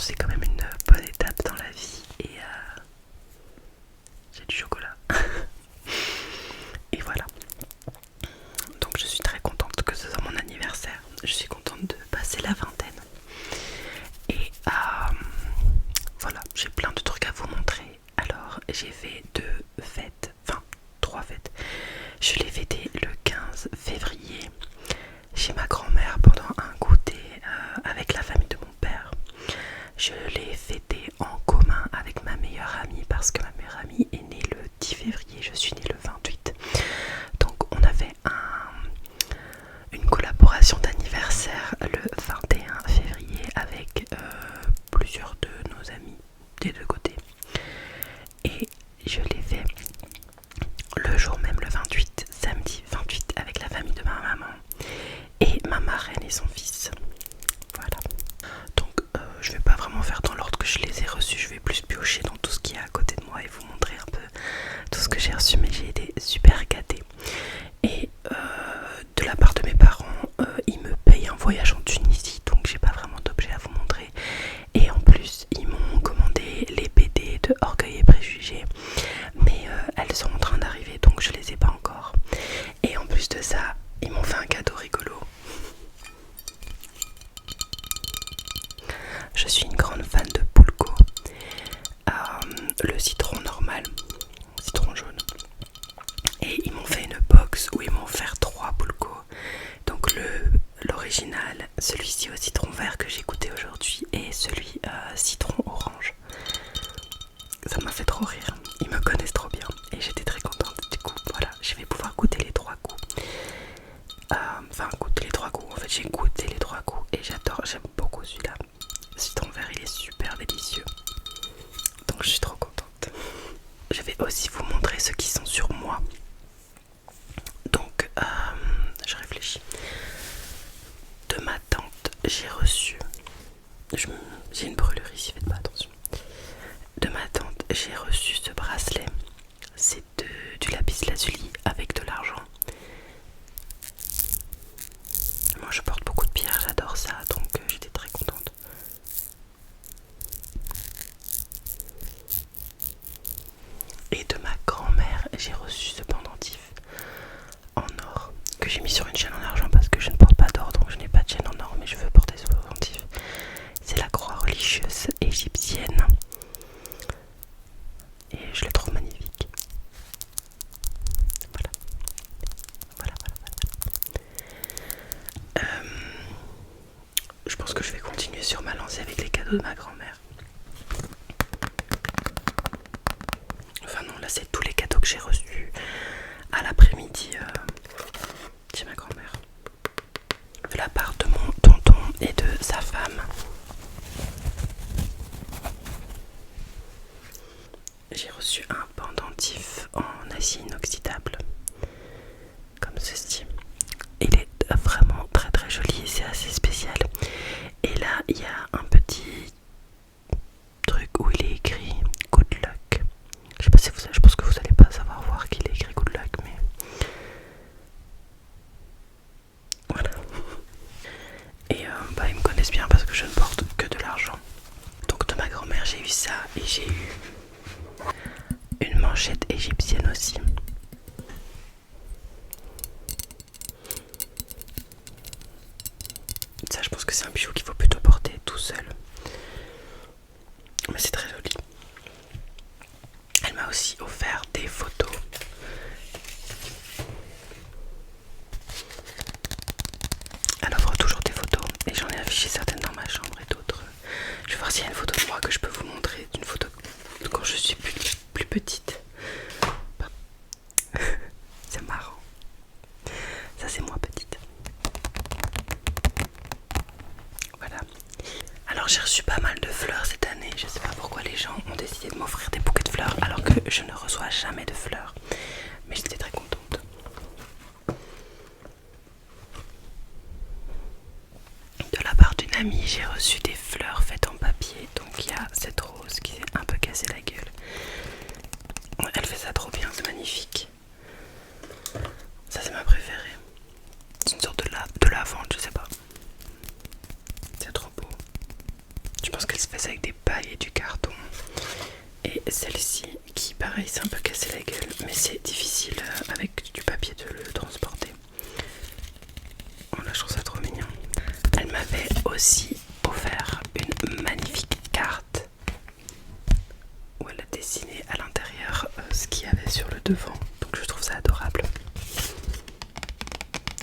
c'est quand même une bonne étape dans la vie et j'ai du chocolat. Et voilà. Donc je suis très contente que ce soit mon anniversaire. Je suis contente de passer la vingtaine. Et voilà, j'ai plein de trucs à vous montrer. Alors j'ai fait 2 fêtes, enfin 3 fêtes. Je l'ai fêté le 15 février chez ma grand-mère pendant un goûter avec la famille de mon père. Je l'ai fêté en commun avec ma meilleure amie parce que ma meilleure amie est née le 10 février, je suis née le 28. Donc on avait une collaboration d'anniversaire le 21 février avec plusieurs de nos amis des deux côtés. Et je l'ai fait le jour même, le 28, samedi 28, avec la famille de ma maman et ma marraine et son fils. Voilà. Donc je vais pas vraiment faire dans l'ordre que je les ai reçus, je vais plus piocher dans tout ce qui est à côté de moi et vous montrer un peu tout ce que j'ai reçu, mais j'ai été super gâtée. Et de la part de mes parents, ils me payent un voyage en Tunisie, donc j'ai pas vraiment d'objet à vous montrer. Et en plus, ils m'ont commandé les BD de Orgueil et Préjugés, mais elles sont en train d'arriver, donc je les ai pas encore. Et en plus de ça, ils m'ont fait un cadeau rigolo. Je suis une grande fan de Poulco, le citron normal, citron jaune. Et ils m'ont fait une box où ils m'ont offert 3 Poulco. Donc l'original, celui-ci au citron vert que j'ai goûté aujourd'hui et celui citron orange. Ça m'a fait trop rire, ils me connaissent trop bien et j'étais très contente. Du coup voilà, je vais pouvoir goûter les 3 goûts. Enfin goûter les 3 goûts, en fait j'ai goûté les 3 goûts et j'aime beaucoup celui-là. Le citron vert il est super délicieux. Donc je suis trop contente. Je vais aussi vous montrer ceux qui sont sur moi. Donc je réfléchis. De ma tante j'ai reçu, j'ai une brûlure ici, faites pas attention. De ma tante j'ai reçu ce bracelet. C'est du lapis lazuli avec de l'argent. Moi je porte beaucoup de pierres, j'adore ça, donc j'étais très contente. Et de ma grand-mère j'ai reçu ce pendentif en or que j'ai mis sur une chaîne en argent parce que je ne porte pas d'or, donc je n'ai pas de chaîne en or, mais je veux porter ce pendentif. C'est la croix religieuse égyptienne et je le trouve magnifique. Voilà. Voilà. Je pense que je vais continuer sur ma lancée avec les cadeaux de ma grand-mère. Enfin non, là c'est tous les cadeaux que j'ai reçus à l'après-midi chez ma grand-mère. De la part de mon tonton et de sa femme. J'ai reçu un pendentif en acier inoxydable. Comme ceci. Il est vraiment très très joli et c'est assez spécial. Et là il y a un petit truc où il est écrit Good Luck. Je sais pas si je pense que vous allez pas savoir voir qu'il est écrit Good Luck, mais voilà. Et ils me connaissent bien parce que je ne porte que de l'argent. Donc de ma grand-mère j'ai eu ça et j'ai eu une manchette égyptienne aussi. Ça je pense que c'est un bijou qu'il faut plutôt porter tout seul. Mais c'est très joli. Elle m'a aussi offert des photos. Elle offre toujours des photos et j'en ai affiché certaines dans ma chambre et d'autres. Je vais voir s'il y a une photo de moi que je peux vous montrer. Une photo de quand je suis plus petite. C'est marrant. Ça c'est moi petite. Voilà. Alors j'ai reçu pas mal de fleurs cette année. Je sais pas pourquoi les gens ont décidé de m'offrir des bouquets de fleurs alors que je ne reçois jamais de fleurs. Mais j'étais très contente. De la part d'une amie, j'ai reçu des fleurs faites en papier. Donc il y a cette rose qui s'est un peu cassée la gueule. Elle fait ça trop bien, c'est magnifique. Ça c'est ma préférée. C'est une sorte de lavande, je sais pas. C'est trop beau. Je pense qu'elle se faisait avec des pailles et du carton. Et celle-ci qui pareil c'est un peu cassé la gueule, mais c'est difficile avec du papier de le transporter. Voilà, je trouve ça trop mignon. Elle m'avait aussi offert une magnifique carte où elle a dessiné à l'intérieur ce qu'il y avait sur le devant. Donc je trouve ça adorable.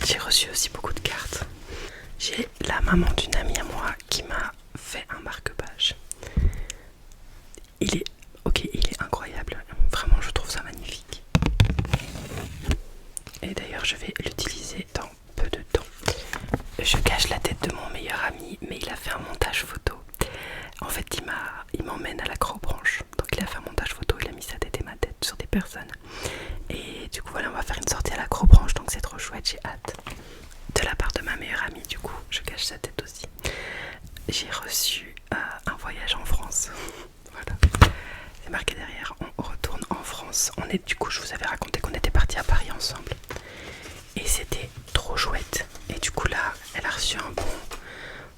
J'ai reçu aussi beaucoup de cartes. J'ai la maman d'une amie à moi qui m'a fait un marque-page. Il est incroyable. Vraiment, je trouve ça magnifique. Et d'ailleurs, je vais l'utiliser dans peu de temps. Je cache la tête de mon meilleur ami, mais il a fait un montage photo. En fait, il m'emmène à l'Acrobranche. Donc il a fait un montage photo, il a mis sa tête et ma tête sur des personnes. Et du coup, voilà, on va faire une sortie à l'Acrobranche, donc c'est trop chouette, j'ai hâte. De la part de ma meilleure amie, du coup, je cache sa tête aussi. J'ai reçu un voyage en France. Voilà. C'est marqué derrière, on retourne en France. Du coup, je vous avais raconté qu'on était partis à Paris ensemble. Et c'était trop chouette. Et du coup, là, elle a reçu un bon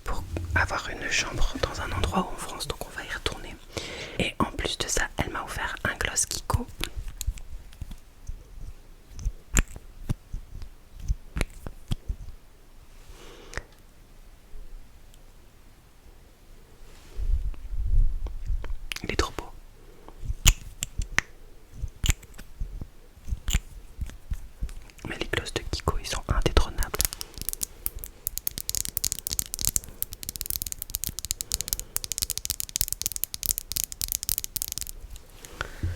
pour avoir une chambre dans un endroit en France. Donc, on va y retourner. Et en plus de ça, elle m'a offert un gloss Kiko. Il est trop beau. Mais les glosses de Kiko, ils sont indétrônables.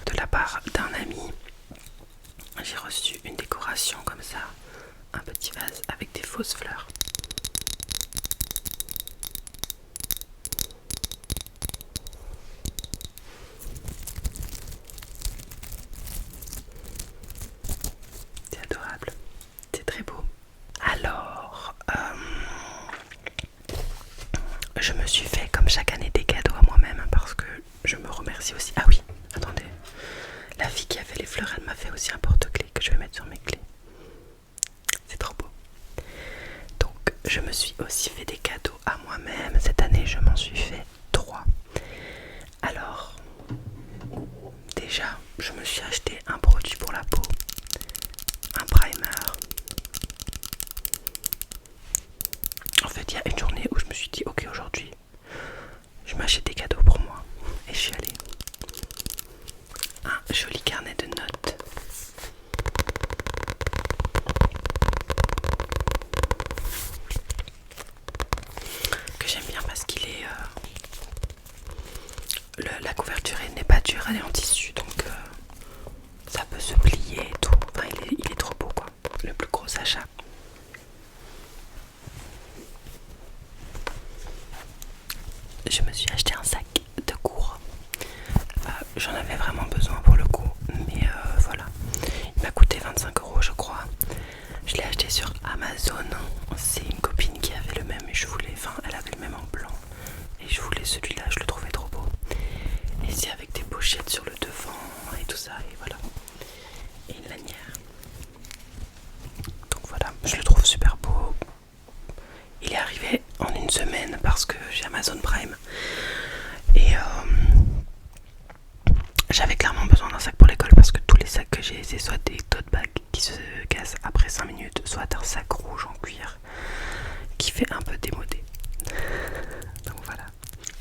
De la part d'un ami, j'ai reçu une décoration comme ça, un petit vase avec des fausses fleurs. C'est adorable, c'est très beau. Alors, je me suis fait comme chaque année des cadeaux à moi-même parce que je me remercie aussi. Ah oui, attendez, la fille qui a fait les fleurs, elle m'a fait aussi un porte-clés que je vais mettre sur mes clés. C'est trop beau. Donc, je me suis aussi fait des cadeaux à moi-même. Cette année, je m'en suis fait 3. Alors, déjà, je me suis acheté un produit pour la peau, un primer. En fait, il y a une journée où je me suis dit, ok, aujourd'hui, je m'achète des cadeaux pour moi. Et je suis allée. Un joli carnet de notes. Que j'aime bien parce qu'il est... la couverture n'est pas dure, elle est en tissu, donc ça peut se plier et tout. Enfin, il est trop beau, quoi. Le plus gros achat. Je me suis acheté un sac de cours. J'en avais vraiment besoin pour le coup, mais voilà. Il m'a coûté 25 € je crois. Je l'ai acheté sur Amazon. C'est une copine qui avait le même et elle avait le même en blanc. Et je voulais celui-là, je le trouvais trop beau. Et c'est avec des pochettes sur le devant et tout ça, et voilà. Et une lanière. Donc voilà, je le trouve super beau. Il est arrivé en une semaine parce que j'ai Amazon Prime. Et j'avais clairement besoin d'un sac pour l'école parce que tous les sacs que j'ai, c'est soit des tote bags qui se cassent après 5 minutes, soit un sac rouge en cuir qui fait un peu démodé. Donc voilà.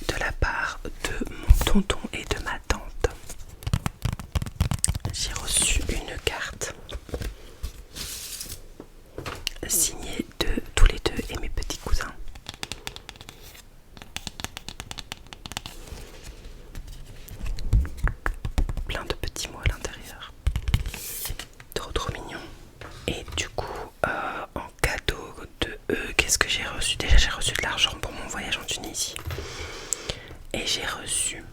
De la part de mon tonton et de ma tante, j'ai reçu une carte signée de tous les deux et mes petits cousins. Plein de petits mots à l'intérieur. Trop mignon. Et du coup, en cadeau de eux, qu'est-ce que j'ai reçu? Déjà, j'ai reçu de l'argent pour mon voyage en Tunisie. Et j'ai reçu...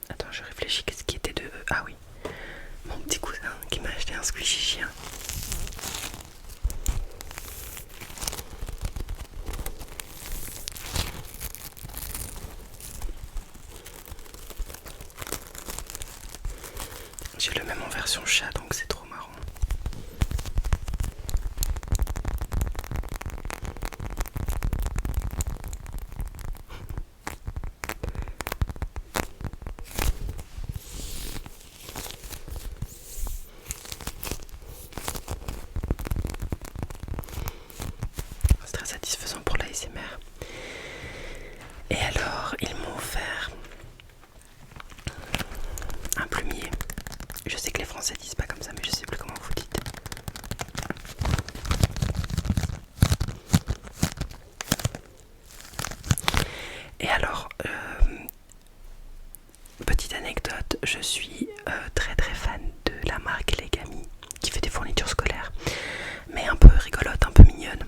Attends, je réfléchis, qu'est-ce qui était de eux? Ah oui, mon petit cousin qui m'a acheté un squishy chien. J'ai le même en version chat, donc c'est trop marrant. alors, petite anecdote, je suis très très fan de la marque Legami qui fait des fournitures scolaires, mais un peu rigolote, un peu mignonne.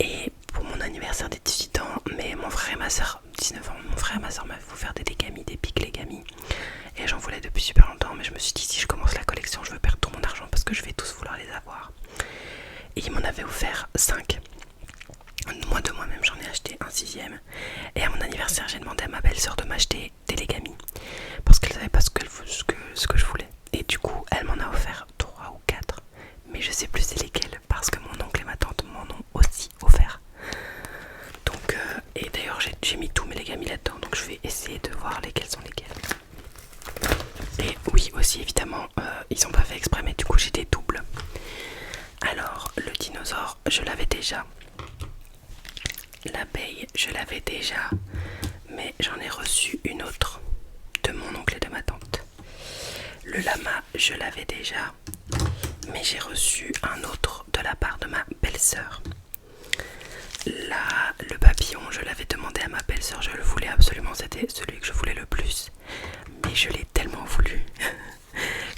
Et pour mon anniversaire des 18 ans, mais mon frère et ma soeur, 19 ans, mon frère et ma soeur m'avaient offert des Legami, des pics Legami. Et j'en voulais depuis super longtemps, mais je me suis dit si je commence la collection, je veux perdre tout mon argent parce que je vais tous vouloir les avoir. Et ils m'en avaient offert 5. Moi de moi-même j'en ai acheté un 6ème. Et à mon anniversaire j'ai demandé à ma belle-sœur de m'acheter des Legami parce qu'elle savait pas ce que je voulais. Et du coup elle m'en a offert 3 ou 4, mais je sais plus c'est lesquels parce que mon oncle et ma tante m'en ont aussi offert. Donc et d'ailleurs j'ai mis tous mes Legami là-dedans, donc je vais essayer de voir lesquels sont lesquels. Et oui aussi évidemment ils ont pas fait exprès, mais du coup j'ai des doubles. Alors le dinosaure je l'avais déjà, l'abeille je l'avais déjà, mais j'en ai reçu une autre de mon oncle et de ma tante. Le lama je l'avais déjà, mais j'ai reçu un autre de la part de ma belle-sœur. Là, le papillon je l'avais demandé à ma belle-sœur, je le voulais absolument, c'était celui que je voulais le plus, mais je l'ai tellement voulu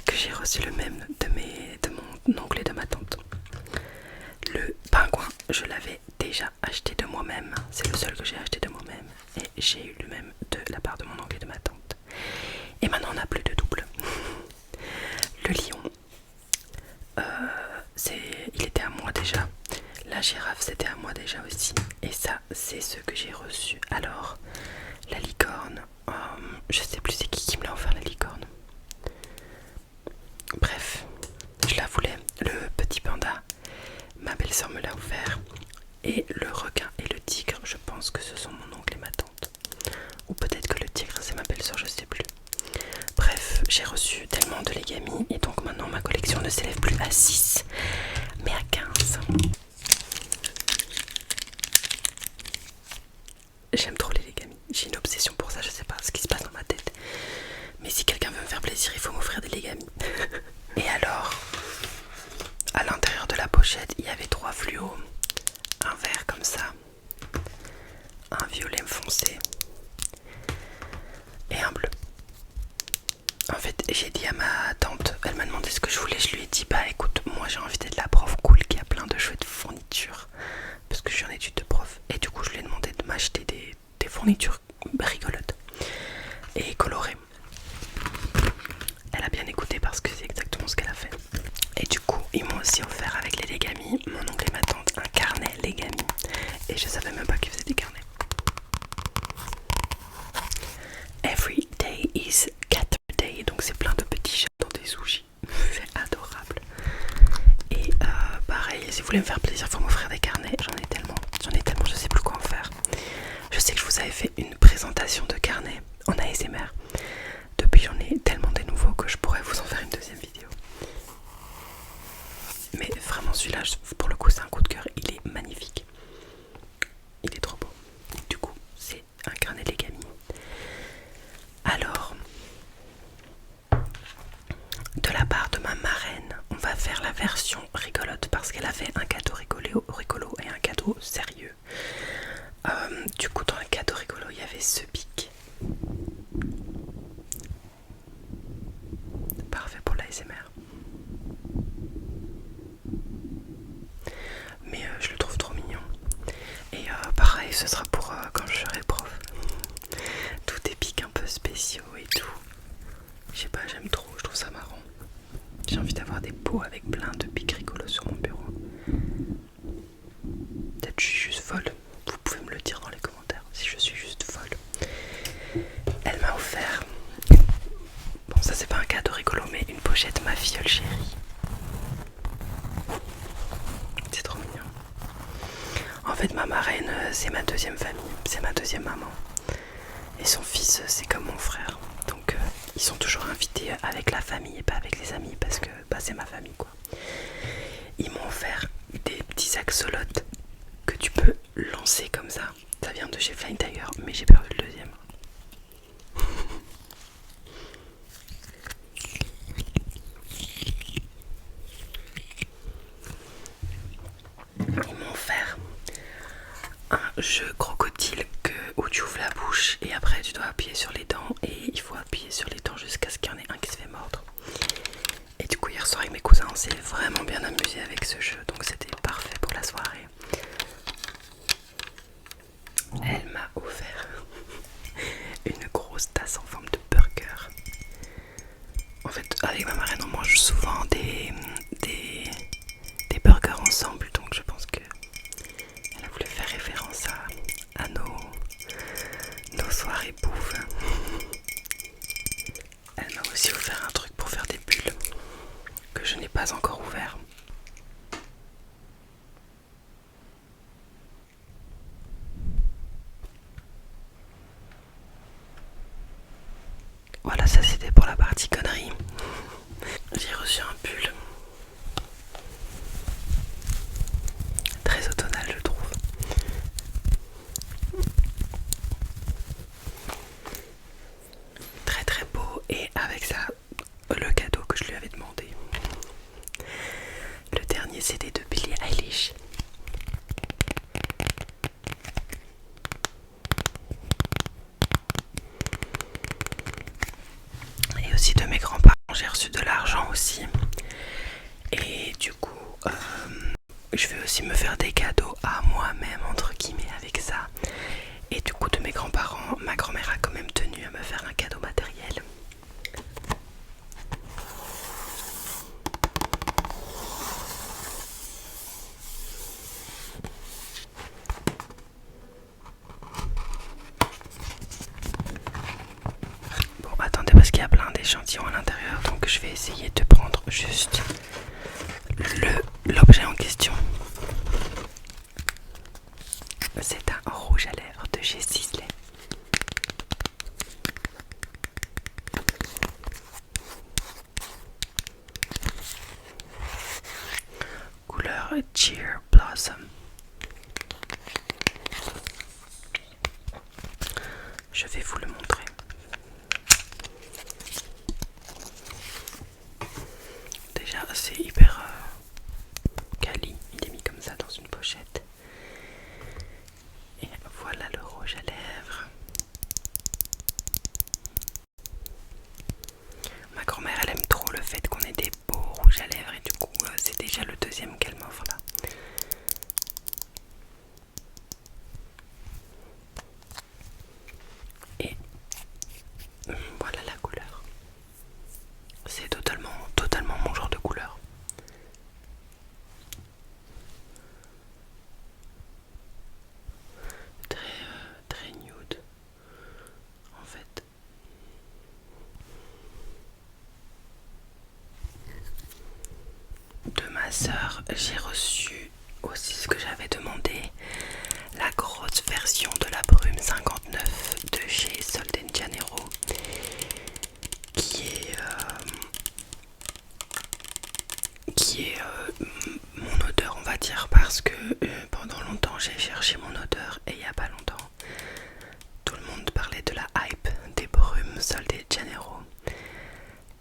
que j'ai reçu le même de mon oncle et de ma tante. Le pingouin je l'avais déjà acheté de moi-même, c'est le seul que j'ai acheté de moi-même, et j'ai eu le même de la part de mon oncle et de ma tante. Et maintenant on n'a plus de double. Le lion, il était à moi déjà. La girafe c'était à moi déjà aussi. Et ça c'est ce que j'ai reçu. Alors la licorne, je sais plus c'est qui me l'a offert, la licorne. Bref, je la voulais. Le petit panda, ma belle-sœur me l'a offert. Et le requin et le tigre, je pense que ce sont mon oncle et ma tante. Ou peut-être que le tigre c'est ma belle-sœur, je sais plus. Bref, j'ai reçu tellement de Legami et donc maintenant ma collection ne s'élève plus à 6 mais à 15. J'aime trop les Legami, j'ai une obsession pour ça, je sais pas ce qui se passe dans ma tête. Mais si quelqu'un veut me faire plaisir, il faut m'offrir des Legami. Et alors, à l'intérieur de la pochette, il y avait 3 fluos. Un vert comme ça, un violet foncé et un bleu. En fait, j'ai dit à ma tante, elle m'a demandé ce que je voulais, je lui ai dit bah écoute, moi j'ai envie d'être la prof cool qui a plein de chouettes fournitures parce que je suis en études de prof, et du coup je lui ai demandé de m'acheter des fournitures rigolotes et colorées. Elle a bien écouté parce que c'est exactement ce qu'elle a fait. Et du coup ils m'ont aussi offert avec les Legami, mon oncle et ma tante, un carnet Legami, et je savais même pas qu'ils faisaient des carnets. Every day is cat day, donc c'est plein de petits chats dans des sushis. C'est adorable. Et pareil, si vous voulez me faire plaisir, faut m'offrir des carnets. J'en ai tellement, je sais plus quoi en faire. Je sais que je vous avais fait une présentation de carnets en ASMR. Depuis, j'en ai tellement des nouveaux que je pourrais vous en faire une deuxième vidéo. Mais vraiment, celui-là, pour le coup, c'est un coup de cœur. Il est magnifique. Il est trop beau. Du coup, c'est un carnet Legami. Alors, de la part de ma marraine, on va faire la version rigolote parce qu'elle a fait un cadeau rigolo et un cadeau sérieux. Du coup, dans le cadeau rigolo, il y avait ce pic. Parfait pour l'ASMR. Mais je le trouve trop mignon. Et pareil, ce sera pour quand je serai prof. Tout des pics un peu spéciaux et tout. Je sais pas, j'aime trop, je trouve ça marrant. J'ai envie d'avoir des pots avec plein de pics rigolos sur mon bureau. Peut-être je suis juste folle. Vous pouvez me le dire dans les commentaires si je suis juste folle. Elle m'a offert, bon ça c'est pas un cadeau rigolo, mais une pochette Ma Fiole Chérie. C'est trop mignon. En fait ma marraine c'est ma deuxième famille, c'est ma deuxième maman. Et son fils c'est comme mon frère. Donc ils sont toujours invités avec la famille et pas avec les amis parce que bah, c'est ma famille quoi. Ils m'ont offert des petits axolotes que tu peux lancer comme ça. Ça vient de chez Flying Tiger, mais j'ai perdu le deuxième. Ils m'ont offert un jeu crocodile où tu ouvres la bouche bouche et après tu dois appuyer sur les dents et il faut appuyer sur les dents jusqu'à ce qu'il y en ait un qui se fait mordre. Et du coup hier soir avec mes cousins on s'est vraiment bien amusé avec ce jeu, donc c'était parfait pour la soirée. Elle m'a offert une grosse tasse en forme de burger. En fait avec ma marraine on mange souvent des burgers ensemble, donc je pense que elle a voulu faire référence à nos soirées bouffe. Elle m'a aussi offert un truc pour faire des bulles que je n'ai pas encore ouvert. Voilà, ça c'était pour la partie connerie. J'ai reçu un pull très automnal je trouve. Très très beau, et avec ça le cadeau que je lui avais demandé. Le dernier CD de Billie Eilish. Et aussi de mes grands-parents, j'ai reçu de l'argent aussi. Et du coup, je vais aussi me faire des cadeaux à moi-même, entre guillemets, avec ça. Et du coup, de mes grands-parents, ma grand-mère a quand même tenu à me faire un cadeau matériel. Bon, attendez, parce qu'il y a plein d'échantillons à l'intérieur, donc je vais essayer de prendre juste l'objet en question. C'est un rouge à lèvres de chez Sisley. Couleur Cheer Blossom. Je vais vous le montrer. Déjà c'est hyper quali, il est mis comme ça dans une pochette. Et voilà le rouge à lèvres. Ma grand-mère elle aime trop le fait qu'on ait des beaux rouges à lèvres, et du coup c'est déjà le deuxième qu'elle m'offre là. Et voilà la couleur. C'est totalement mon genre de couleur. Très nude en fait. De ma soeur, j'ai reçu aussi ce que j'avais demandé, la grosse version de la brume 59 de chez Sol de Janeiro, qui est mon odeur on va dire, parce que pendant longtemps j'ai cherché mon odeur et il n'y a pas longtemps tout le monde parlait de la hype des brumes Sol de Janeiro,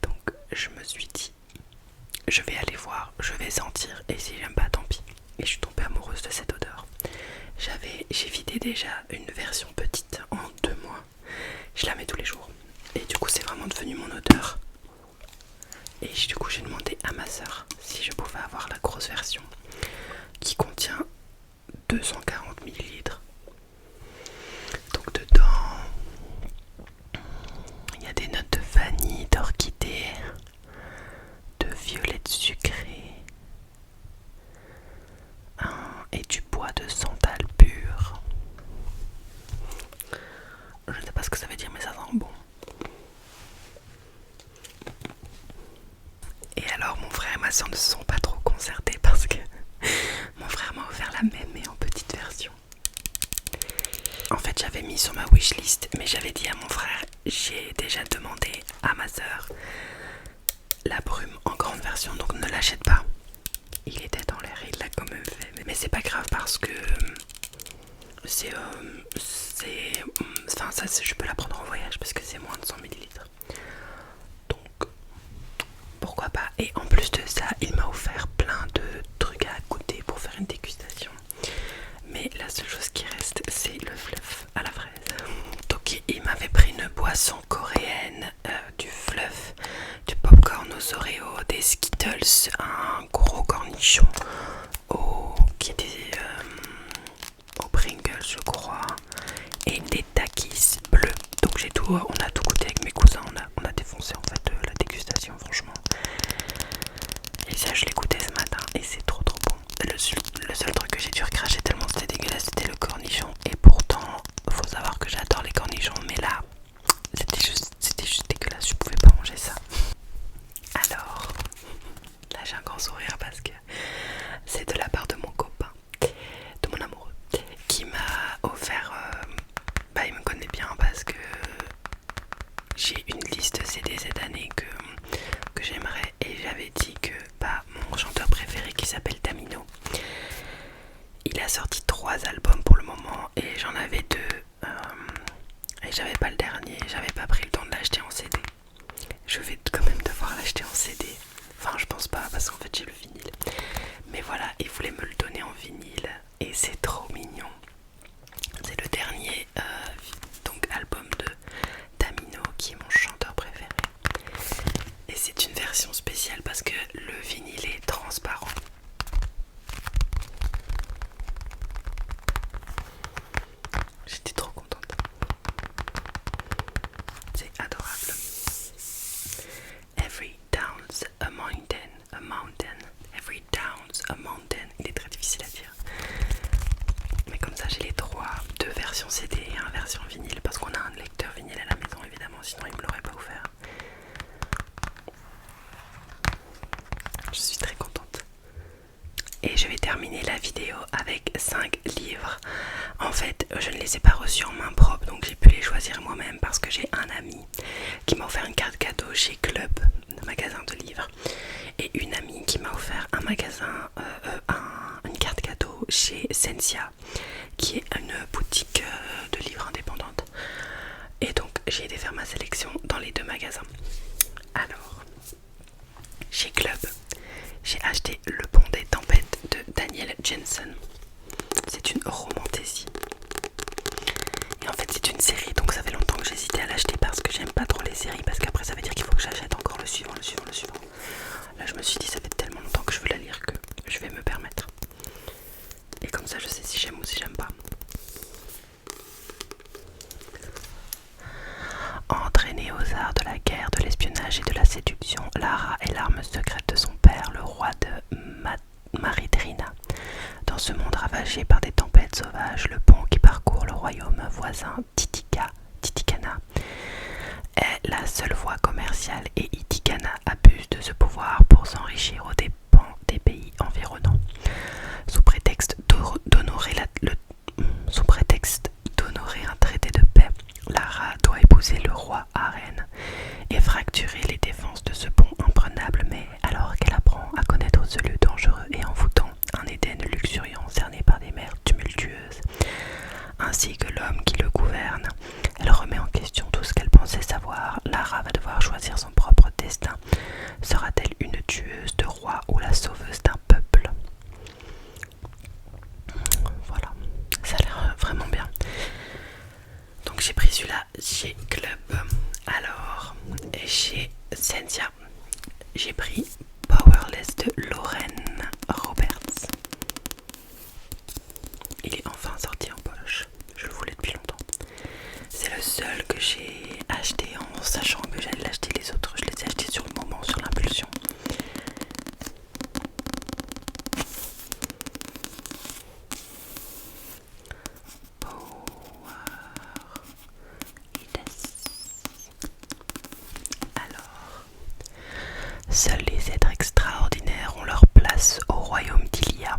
donc je me suis dit je vais aller voir, je vais sentir, et si j'aime pas tant pis. Et je suis tombée amoureuse de cette odeur. J'ai vidé déjà une version petite en 2 mois, je la mets tous les jours et du coup c'est vraiment devenu mon odeur. Et du coup j'ai demandé à ma soeur si je pouvais avoir la grosse version qui contient 240 ml. Donc dedans il y a des notes de vanille, d'orchidée, de violette sucrée et du bois de santal pur. Je ne sais pas ce que ça veut dire mais ça sent bon. Et alors mon frère et ma soeur ne se sont pas trop concertés parce que mon frère m'a offert la même mais en petite version. En fait j'avais mis sur ma wishlist, mais j'avais dit à mon frère, j'ai déjà demandé à ma soeur la brume en grande version, donc ne l'achète pas. Il était dans l'air et il l'a quand même fait, mais c'est pas grave parce que enfin ça je peux la prendre en voyage parce que c'est moins de 100 ml. Donc pourquoi pas. Et en plus de ça il m'a offert plein de trucs à goûter pour faire une dégustation, mais la seule chose qui reste c'est le fluff à la fraise. Donc on a tout goûté avec mes cousins, on a défoncé en fait la dégustation franchement. Et ça je l'ai goûté ce matin et c'est trop bon. Le seul truc que j'ai dû recracher tellement c'était dégueulasse, c'était le cornichon. Et pourtant, faut savoir que j'adore les cornichons, mais là, c'était juste dégueulasse, je pouvais pas manger ça. Alors, là j'ai un grand sourire parce que c'est de la part de mon copain, de mon amoureux, qui m'a offert, il me connaît bien parce que j'ai une liste CD cette année que j'aimerais, et j'avais dit que mon chanteur préféré qui s'appelle Tamino, il a sorti 3 albums pour le moment et j'en avais 2 et j'avais pas le dernier, j'avais pas pris le temps de l'acheter en CD. Je vais quand même devoir l'acheter en CD, enfin je pense pas parce qu'en fait j'ai le vinyle, mais voilà, il voulait me le donner en vinyle et c'est trop mignon. C'est le dernier donc album de Tamino qui est mon chanteur préféré et c'est une version spéciale parce que le vinyle est transparent. J'étais trop contente. C'est adorable. Every down's a mountain. Every down's a mountain. Il est très difficile à dire. Mais comme ça j'ai les 2 versions CD et 1 version vinyle parce qu'on a un lecteur vinyle à la maison évidemment, sinon il me l'aurait pas offert. Je suis très contente. Et je vais terminer la vidéo avec 5 livres. En fait, je ne les ai pas reçus en main propre, donc j'ai pu les choisir moi-même parce que j'ai un ami qui m'a offert une carte cadeau chez Club, un magasin de livres, et une amie qui m'a offert un magasin, une carte cadeau chez Sensia, qui est une boutique de livres indépendante. Et donc j'ai été faire ma sélection dans les 2 magasins. Alors, chez Club, j'ai acheté Le Pont des Tempêtes de Daniel Jensen. C'est une romantaisie. Et en fait c'est une série, donc ça fait longtemps que j'hésitais à l'acheter parce que j'aime pas trop les séries, parce qu'après ça veut dire qu'il faut que j'achète encore le suivant. Là je me suis dit ça fait tellement longtemps que je veux la lire que je vais me permettre. Et comme ça je sais si j'aime ou si j'aime pas. Entraînée aux arts de la guerre, de l'espionnage et de la séduction, Lara est l'arme secrète de son père, le roi de Maridrina. Dans ce monde ravagé par des tempêtes sauvages, le pont qui parcourt le royaume voisin Titicana est la seule voie commerciale et Itikana abuse de ce pouvoir pour s'enrichir aux dépens des pays environnants. Sous prétexte d'honorer un traité de paix, Lara doit épouser le roi Arène et fracturer les défenses de ce pont imprenable, mais alors qu'elle apprend à connaître ce lieu dangereux et envoûtant, un Éden luxuriant cerné par des mers tumultueuses, ainsi que l'homme qui le gouverne, elle remet en question tout ce qu'elle pensait savoir. Lara va devoir choisir son propre destin. Sera-t-elle une tueuse de rois ou la sauveuse d'un peuple? Voilà, ça a l'air vraiment bien. Donc j'ai pris celui-là chez Club. Alors, chez Sensia, j'ai pris Powerless de Lauren Roberts. Il est enfin sorti en poche, je le voulais depuis longtemps. C'est le seul que j'ai acheté en sachant que j'allais l'acheter. Les autres, je les ai achetés sur le moment, sur l'impulsion. Alors, seuls les êtres extraordinaires ont leur place au royaume d'Ilia.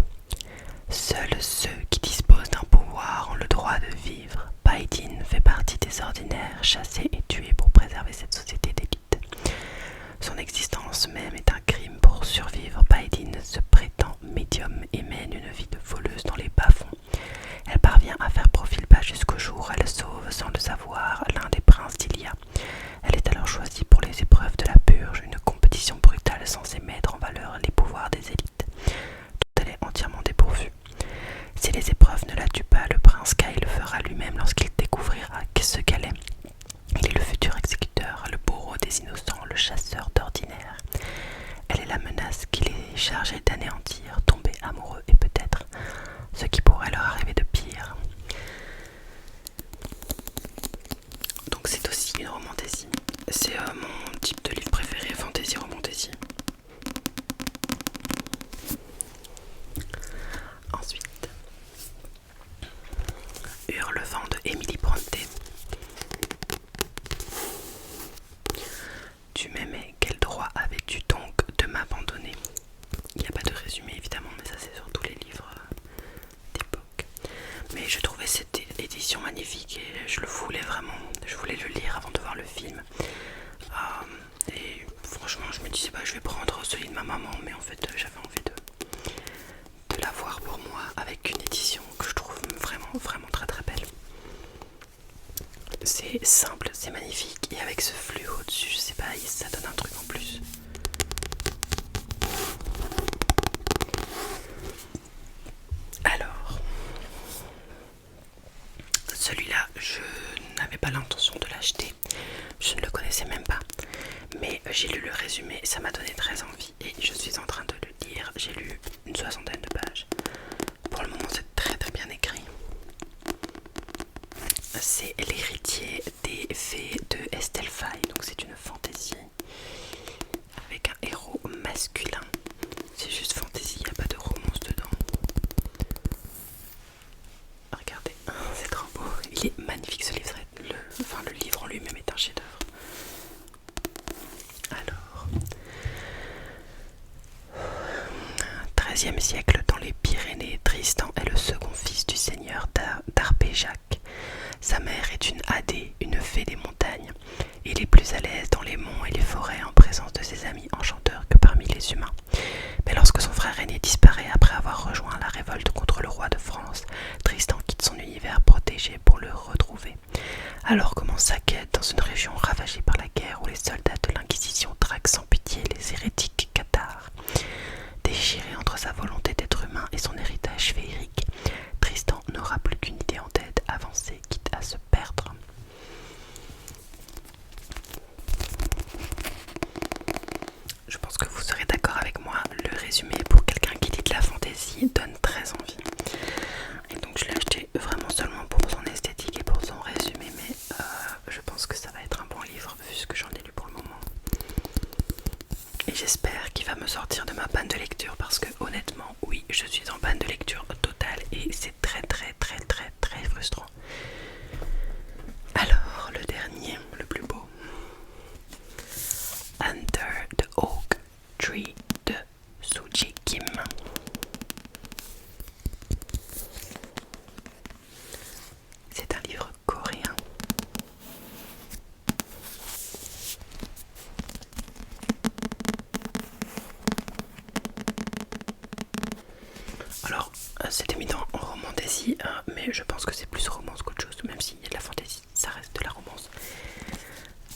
Seuls ceux qui disposent d'un pouvoir ont le droit de vivre. Paladin fait partie des ordinaires, chassés et tués pour préserver cette société d'élite. Son existence même est un crime. Pour survivre, Paladin se prétend médium et mène une vie de voleuse dans les bas-fonds. Elle parvient à faire profil bas jusqu'au jour où elle sauve, sans le savoir, l'un des princes d'Ilia. Elle est alors choisie pour les épreuves de la purge, une compétition brutale censée mettre en valeur les pouvoirs des élites. Dont elle est entièrement dépourvue. Si les épreuves ne la tuent pas, le prince Kyle le fera lui-même lorsqu'il découvrira ce qu'elle est. Il magnifique et je le voulais vraiment. Je voulais le lire avant de voir le film. Et franchement, je me disais, bah, je vais prendre celui de ma maman, mais en fait, j'avais envie de l'avoir pour moi avec une édition que je trouve vraiment, vraiment très très belle. C'est simple, c'est magnifique, et avec ce fluo au-dessus, je sais pas, ça donne un truc en plus. Alors, celui-là, je n'avais pas l'intention de l'acheter, je ne le connaissais même pas, mais j'ai lu le résumé, ça m'a donné très envie, et je suis en train de le lire. J'ai lu une 60aine de pages. Pour le moment, c'est très très bien écrit. C'est l'héritier des fées de Estelfaï, donc c'est une fantaisie avec un héros masculin. C'est juste fantaisie, il n'y a pas de romance dedans. Regardez, c'est trop beau. Il est magnifique ce livre. Le livre en lui-même est un chef-d'œuvre. Alors, 13e siècle, dans les Pyrénées, Tristan est le second fils du seigneur d'Arpéjac. Sa mère est une Hadé, une fée des montagnes. Il est plus à l'aise dans les monts et les forêts en présence de ses amis enchanteurs que parmi les humains. Mais lorsque son frère aîné disparaît après avoir rejoint la révolte contre le roi de France, Tristan quitte son univers protégé pour le retrouver. Alors commence sa quête dans une région ravagée par la guerre où les soldats de l'Inquisition traquent sans pitié les hérétiques cathares. Déchiré entre sa volonté d'être humain et son héritage féerique, Tristan n'aura plus qu'une idée en tête, avancer quitte à se perdre. Je pense que vous serez d'accord avec moi, le résumé pour quelqu'un qui lit de la fantaisie donne très envie. Et donc je l'ai acheté vraiment seulement pour son esthétique et pour son résumé, mais je pense que ça va être un bon livre vu ce que j'en ai lu pour le moment. Et j'espère qu'il va me sortir de ma panne de lecture parce que honnêtement, oui, je suis en panne de lecture totale et c'est très très très très très frustrant. Alors, le dernier, le plus beau. Under the Oak Tree de Sooji Kim. C'est un livre coréen. Alors, c'était mis en roman d'Asie, mais je pense que c'est plus romance qu'autre chose, même s'il y a de la fantaisie, ça reste de la romance.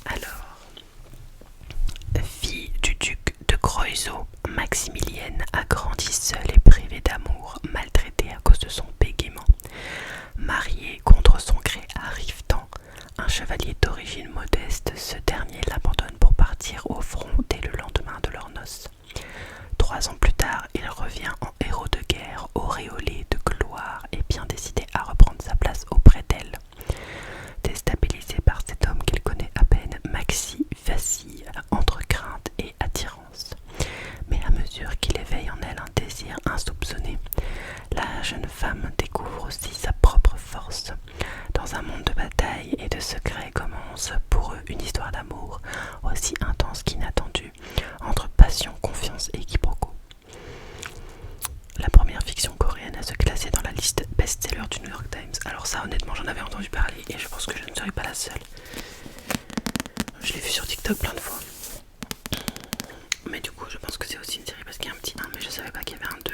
Alors, fille du duc de Croiseau, Maximilienne a grandi seule et privée d'amour, maltraitée à cause de son bégaiement. Mariée contre son gré à Riftan, un chevalier d'origine modeste, ce dernier l'abandonne pour partir au front dès le lendemain de leurs noces. 3 ans plus tard, il revient en héros de guerre, auréolé de gloire et bien décidé à reprendre sa place auprès d'elle. Déstabilisé par cet homme qu'elle connaît à peine, Maxi vacille entre crainte et attirance. Mais à mesure qu'il éveille en elle un désir insoupçonné, la jeune femme découvre aussi sa propre force. Dans un monde de bataille et de secrets commence pour eux une histoire d'amour aussi intense qu'inattendue, entre passion, confiance et quiproquo. La première fiction coréenne à se classer dans la liste best-seller du New York Times. Alors ça, honnêtement, j'en avais entendu parler et je pense que je ne serai pas la seule. Je l'ai vu sur TikTok plein de fois. Mais du coup, je pense que c'est aussi une série parce qu'il y a un petit 1, mais je savais pas qu'il y avait un 2.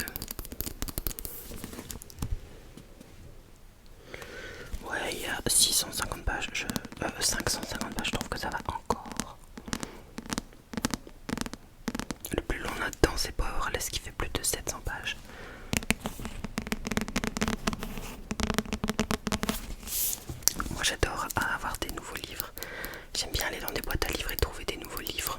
Ouais, il y a 650 pages, 550 pages, je trouve que ça va encore. Le plus long là-dedans, c'est Powerless qui fait plus de 700 pages. Moi j'adore avoir des nouveaux livres. J'aime bien aller dans des boîtes à livres et trouver des nouveaux livres